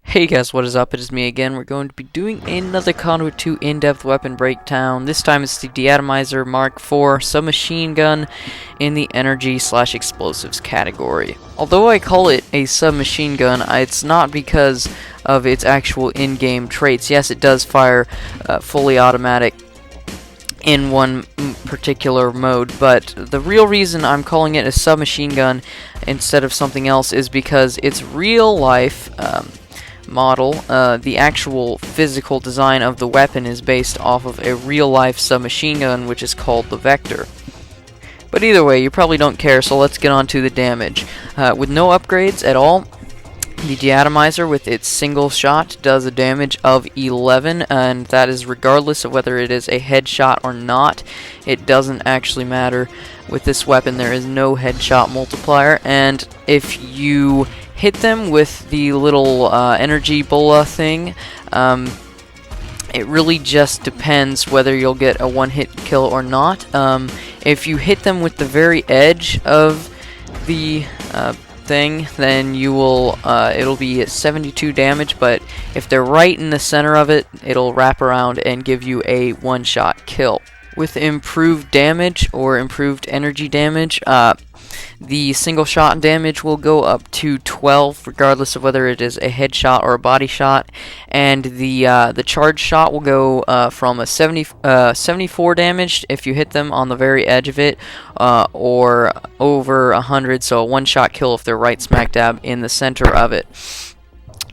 Hey guys, what is up? It is me again. We're going to be doing another Conduit 2 in-depth weapon breakdown. This time it's the Deatomizer Mk4 submachine gun in the energy/explosives category. Although I call it a submachine gun, it's not because of its actual in-game traits. Yes, it does fire fully automatic in one particular mode, but the real reason I'm calling it a submachine gun instead of something else is because its real life model, the actual physical design of the weapon is based off of a real-life submachine gun, which is called the Vector. But either way, you probably don't care, so let's get on to the damage. With no upgrades at all, the Deatomizer with its single shot does a damage of 11, and that is regardless of whether it is a headshot or not. It doesn't actually matter. With this weapon, there is no headshot multiplier, and if you hit them with the little energy bola thing, it really just depends whether you'll get a one-hit kill or not. If you hit them with the very edge of the thing, then you will it'll be at 72 damage, but if they're right in the center of it, it'll wrap around and give you a one-shot kill. With improved damage or improved energy damage, the single shot damage will go up to 12, regardless of whether it is a headshot or a body shot, and the charge shot will go from a 74 damage if you hit them on the very edge of it, or over 100, so a one-shot kill if they're right smack dab in the center of it.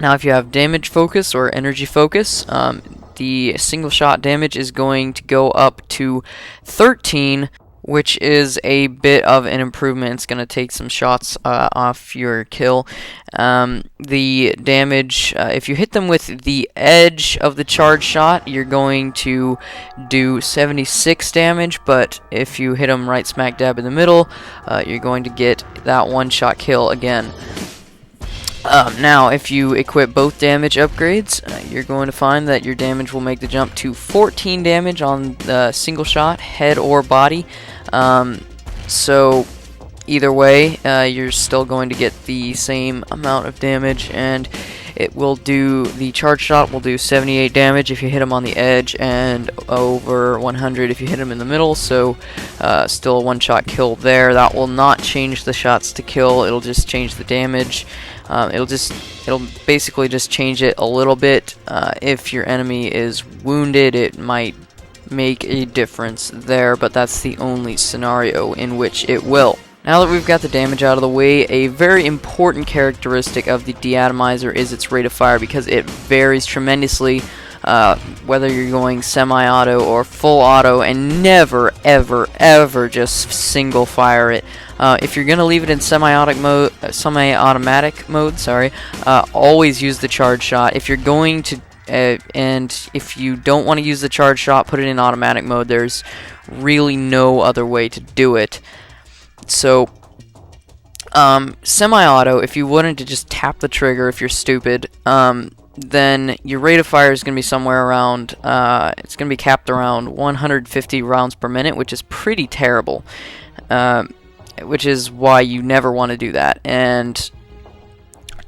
Now, if you have damage focus or energy focus, the single shot damage is going to go up to 13, which is a bit of an improvement. It's going to take some shots off your kill. The damage, if you hit them with the edge of the charge shot, you're going to do 76 damage, but if you hit them right smack dab in the middle, you're going to get that one-shot kill again. Now, if you equip both damage upgrades, you're going to find that your damage will make the jump to 14 damage on the single shot, head or body. So, either way, you're still going to get the same amount of damage, and it will do, the charge shot will do 78 damage if you hit them on the edge, and over 100 if you hit them in the middle, so still a one-shot kill there. That will not change the shots to kill, it'll just change the damage. It'll basically just change it a little bit. If your enemy is wounded, it might make a difference there, but that's the only scenario in which it will. Now that we've got the damage out of the way, a very important characteristic of the Deatomizer is its rate of fire, because it varies tremendously whether you're going semi-auto or full auto, and never, ever, ever just single fire it. If you're gonna leave it in semi-automatic mode, always use the charge shot. If you're going to, and if you don't want to use the charge shot, put it in automatic mode. There's really no other way to do it. So, semi-auto, if you wanted to just tap the trigger, if you're stupid, then your rate of fire is going to be somewhere around, it's going to be capped around 150 rounds per minute, which is pretty terrible, which is why you never want to do that. And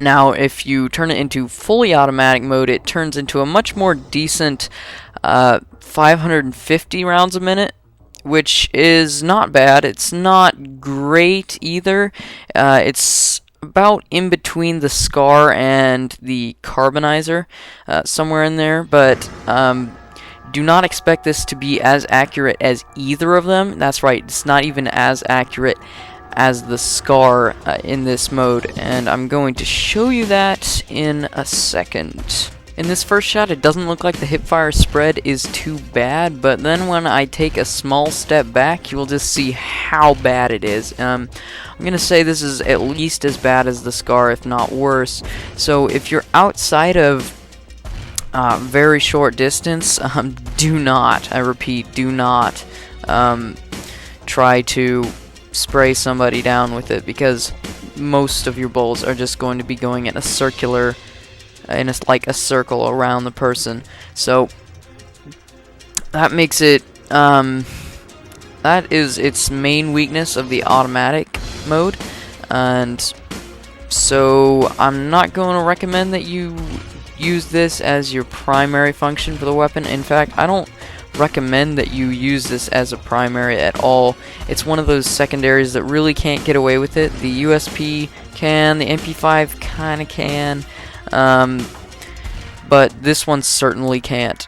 now, if you turn it into fully automatic mode, it turns into a much more decent 550 rounds a minute, which is not bad. It's not great either. It's about in between the Scar and the Carbonizer, somewhere in there, but do not expect this to be as accurate as either of them. That's right, it's not even as accurate as the Scar in this mode, and I'm going to show you that in a second. In this first shot, it doesn't look like the hipfire spread is too bad, but then when I take a small step back, you will just see how bad it is. I'm going to say this is at least as bad as the Scar, if not worse. So if you're outside of very short distance, do not, I repeat, do not try to spray somebody down with it, because most of your bullets are just going to be going in a circular, like a circle around the person. So that makes it, that is its main weakness of the automatic mode, and so I'm not going to recommend that you use this as your primary function for the weapon. In fact, I don't recommend that you use this as a primary at all. It's one of those secondaries that really can't get away with it. The USP can, the MP5 kinda can, but this one certainly can't.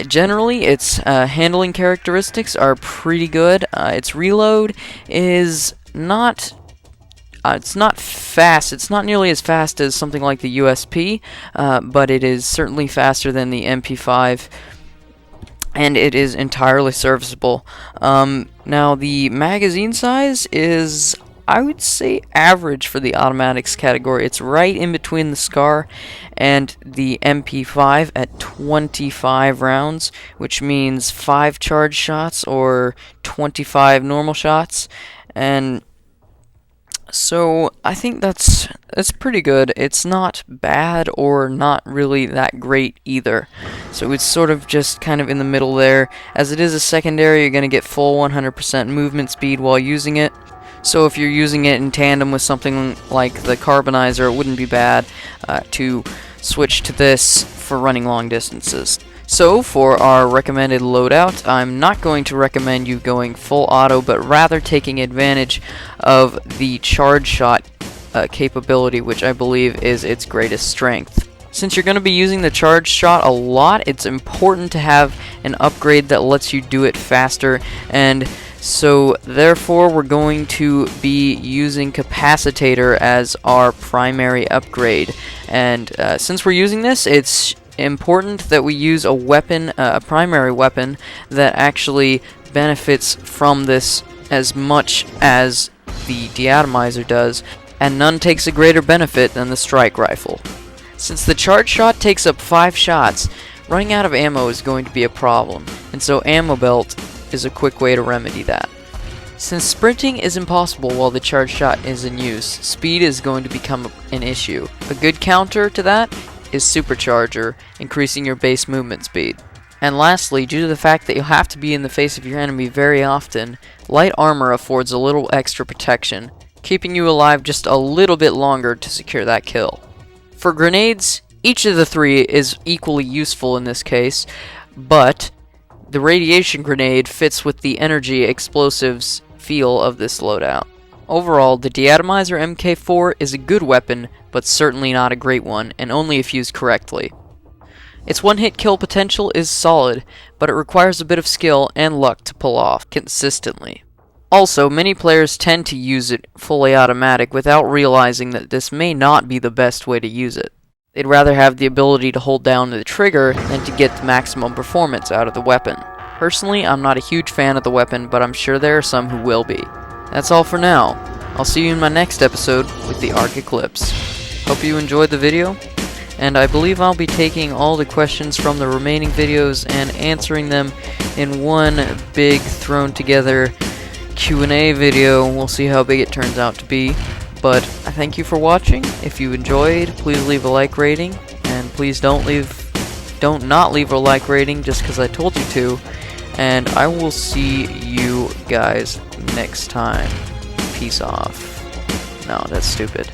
Generally, its handling characteristics are pretty good. Its reload is not... it's not fast. It's not nearly as fast as something like the USP, but it is certainly faster than the MP5, and it is entirely serviceable. Now, the magazine size is, I would say, average for the automatics category. It's right in between the SCAR and the MP5 at 25 rounds, which means 5 charge shots or 25 normal shots, and so I think that's pretty good. It's not bad or not really that great either. So it's sort of just kind of in the middle there. As it is a secondary, you're going to get full 100% movement speed while using it. So if you're using it in tandem with something like the Carbonizer, it wouldn't be bad to switch to this for running long distances. So for our recommended loadout, I'm not going to recommend you going full auto, but rather taking advantage of the charge shot capability, which I believe is its greatest strength. Since you're going to be using the charge shot a lot, it's important to have an upgrade that lets you do it faster, and so therefore we're going to be using Capacitator as our primary upgrade. And since we're using this, it's important that we use a weapon, a primary weapon, that actually benefits from this as much as the Deatomizer does, and none takes a greater benefit than the strike rifle. Since the charge shot takes up 5 shots, running out of ammo is going to be a problem, and so ammo belt is a quick way to remedy that. Since sprinting is impossible while the charge shot is in use, speed is going to become an issue. A good counter to that is Supercharger, increasing your base movement speed. And lastly, due to the fact that you'll have to be in the face of your enemy very often, light armor affords a little extra protection, keeping you alive just a little bit longer to secure that kill. For grenades, each of the 3 is equally useful in this case, but the radiation grenade fits with the energy explosives feel of this loadout. Overall, the Deatomizer Mk4 is a good weapon, but certainly not a great one, and only if used correctly. Its one-hit kill potential is solid, but it requires a bit of skill and luck to pull off consistently. Also, many players tend to use it fully automatic without realizing that this may not be the best way to use it. They'd rather have the ability to hold down the trigger than to get the maximum performance out of the weapon. Personally, I'm not a huge fan of the weapon, but I'm sure there are some who will be. That's all for now. I'll see you in my next episode with the Arc Eclipse. Hope you enjoyed the video, and I believe I'll be taking all the questions from the remaining videos and answering them in one big thrown together Q&A video. We'll see how big it turns out to be, but I thank you for watching. If you enjoyed, please leave a like rating, and please don't not leave a like rating just because I told you to, and I will see you guys next time. Peace off. No, that's stupid.